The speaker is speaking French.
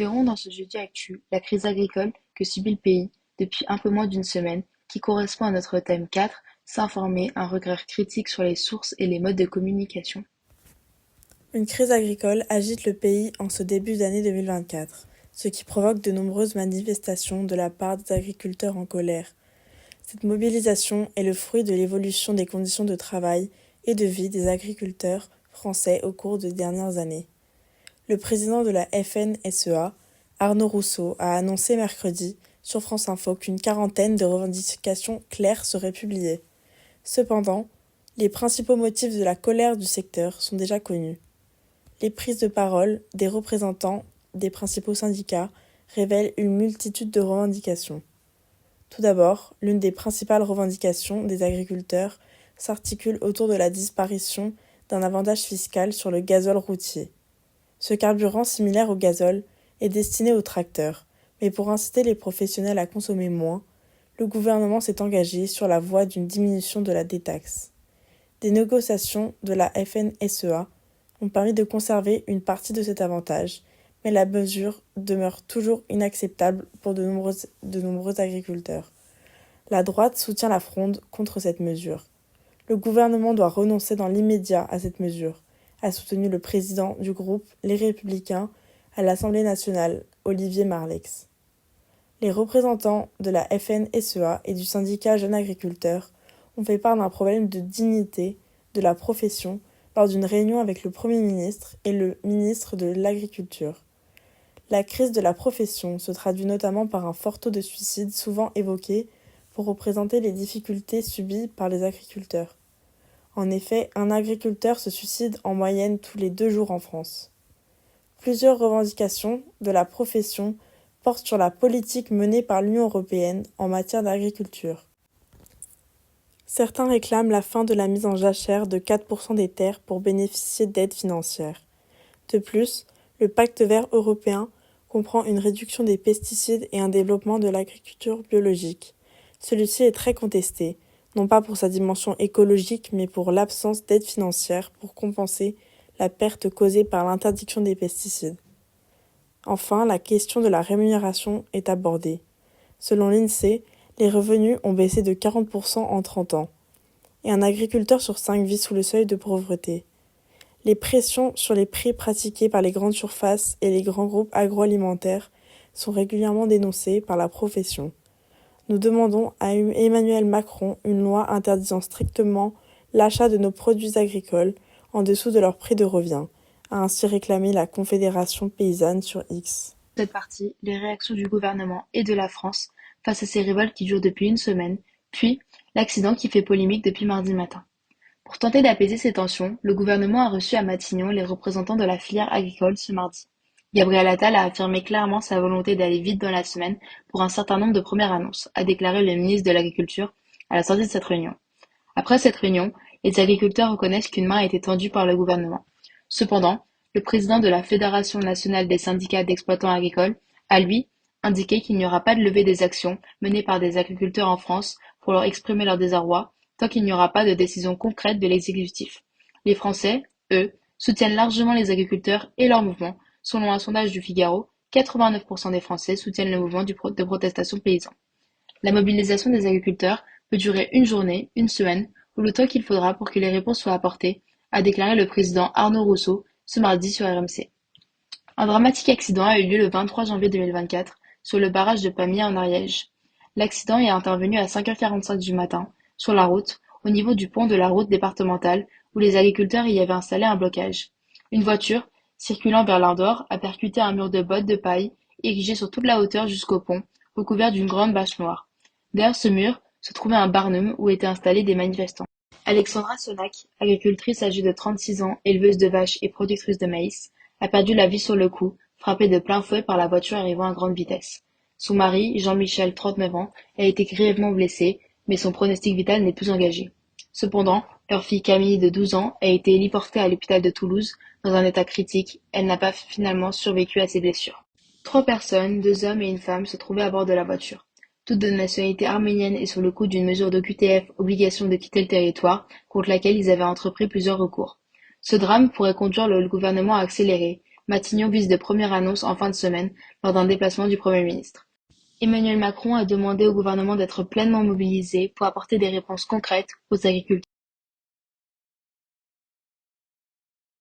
verrons dans ce Jeudi Actu la crise agricole que subit le pays depuis un peu moins d'une semaine, qui correspond à notre thème 4, s'informer, un regard critique sur les sources et les modes de communication. Une crise agricole agite le pays en ce début d'année 2024, ce qui provoque de nombreuses manifestations de la part des agriculteurs en colère. Cette mobilisation est le fruit de l'évolution des conditions de travail et de vie des agriculteurs français au cours des dernières années. Le président de la FNSEA, Arnaud Rousseau, a annoncé mercredi sur France Info qu'une quarantaine de revendications claires seraient publiées. Cependant, les principaux motifs de la colère du secteur sont déjà connus. Les prises de parole des représentants des principaux syndicats révèlent une multitude de revendications. Tout d'abord, l'une des principales revendications des agriculteurs s'articule autour de la disparition d'un avantage fiscal sur le gazole routier. Ce carburant similaire au gazole est destiné aux tracteurs, mais pour inciter les professionnels à consommer moins, le gouvernement s'est engagé sur la voie d'une diminution de la détaxe. Des négociations de la FNSEA ont permis de conserver une partie de cet avantage, mais la mesure demeure toujours inacceptable pour de nombreux agriculteurs. La droite soutient la fronde contre cette mesure. Le gouvernement doit renoncer dans l'immédiat à cette mesure, a soutenu le président du groupe Les Républicains à l'Assemblée nationale, Olivier Marleix. Les représentants de la FNSEA et du syndicat Jeunes Agriculteurs ont fait part d'un problème de dignité de la profession lors d'une réunion avec le Premier ministre et le ministre de l'Agriculture. La crise de la profession se traduit notamment par un fort taux de suicide souvent évoqué pour représenter les difficultés subies par les agriculteurs. En effet, un agriculteur se suicide en moyenne tous les 2 jours en France. Plusieurs revendications de la profession portent sur la politique menée par l'Union européenne en matière d'agriculture. Certains réclament la fin de la mise en jachère de 4% des terres pour bénéficier d'aides financières. De plus, le pacte vert européen comprend une réduction des pesticides et un développement de l'agriculture biologique. Celui-ci est très contesté, non pas pour sa dimension écologique, mais pour l'absence d'aide financière pour compenser la perte causée par l'interdiction des pesticides. Enfin, la question de la rémunération est abordée. Selon l'INSEE, les revenus ont baissé de 40% en 30 ans, et un agriculteur sur 5 vit sous le seuil de pauvreté. Les pressions sur les prix pratiquées par les grandes surfaces et les grands groupes agroalimentaires sont régulièrement dénoncées par la profession. Nous demandons à Emmanuel Macron une loi interdisant strictement l'achat de nos produits agricoles en dessous de leur prix de revient, a ainsi réclamé la Confédération paysanne sur X. Cette partie, les réactions du gouvernement et de la France face à ces révoltes qui durent depuis une semaine, puis l'accident qui fait polémique depuis mardi matin. Pour tenter d'apaiser ces tensions, le gouvernement a reçu à Matignon les représentants de la filière agricole ce mardi. Gabriel Attal a affirmé clairement sa volonté d'aller vite dans la semaine pour un certain nombre de premières annonces, a déclaré le ministre de l'Agriculture à la sortie de cette réunion. Après cette réunion, les agriculteurs reconnaissent qu'une main a été tendue par le gouvernement. Cependant, le président de la Fédération nationale des syndicats d'exploitants agricoles a, lui, indiqué qu'il n'y aura pas de levée des actions menées par des agriculteurs en France pour leur exprimer leur désarroi tant qu'il n'y aura pas de décision concrète de l'exécutif. Les Français, eux, soutiennent largement les agriculteurs et leur mouvement. Selon un sondage du Figaro, 89% des Français soutiennent le mouvement de protestation paysan. La mobilisation des agriculteurs peut durer une journée, une semaine ou le temps qu'il faudra pour que les réponses soient apportées, a déclaré le président Arnaud Rousseau ce mardi sur RMC. Un dramatique accident a eu lieu le 23 janvier 2024 sur le barrage de Pamiers en Ariège. L'accident est intervenu à 5h45 du matin, sur la route, au niveau du pont de la route départementale où les agriculteurs y avaient installé un blocage. Une voiture, circulant vers l'Indore, a percuté un mur de bottes de paille érigé sur toute la hauteur jusqu'au pont, recouvert d'une grande bâche noire. Derrière ce mur se trouvait un barnum où étaient installés des manifestants. Alexandra Sonac, agricultrice âgée de 36 ans, éleveuse de vaches et productrice de maïs, a perdu la vie sur le coup, frappée de plein fouet par la voiture arrivant à grande vitesse. Son mari, Jean-Michel, 39 ans, a été grièvement blessé, mais son pronostic vital n'est plus engagé. Cependant, leur fille Camille, de 12 ans, a été héliportée à l'hôpital de Toulouse dans un état critique. Elle n'a pas finalement survécu à ses blessures. 3 personnes, 2 hommes et une femme, se trouvaient à bord de la voiture. Toutes de nationalité arménienne et sous le coup d'une mesure d'OQTF, obligation de quitter le territoire, contre laquelle ils avaient entrepris plusieurs recours. Ce drame pourrait conduire le gouvernement à accélérer, Matignon vise de premières annonces en fin de semaine lors d'un déplacement du Premier ministre. Emmanuel Macron a demandé au gouvernement d'être pleinement mobilisé pour apporter des réponses concrètes aux agriculteurs.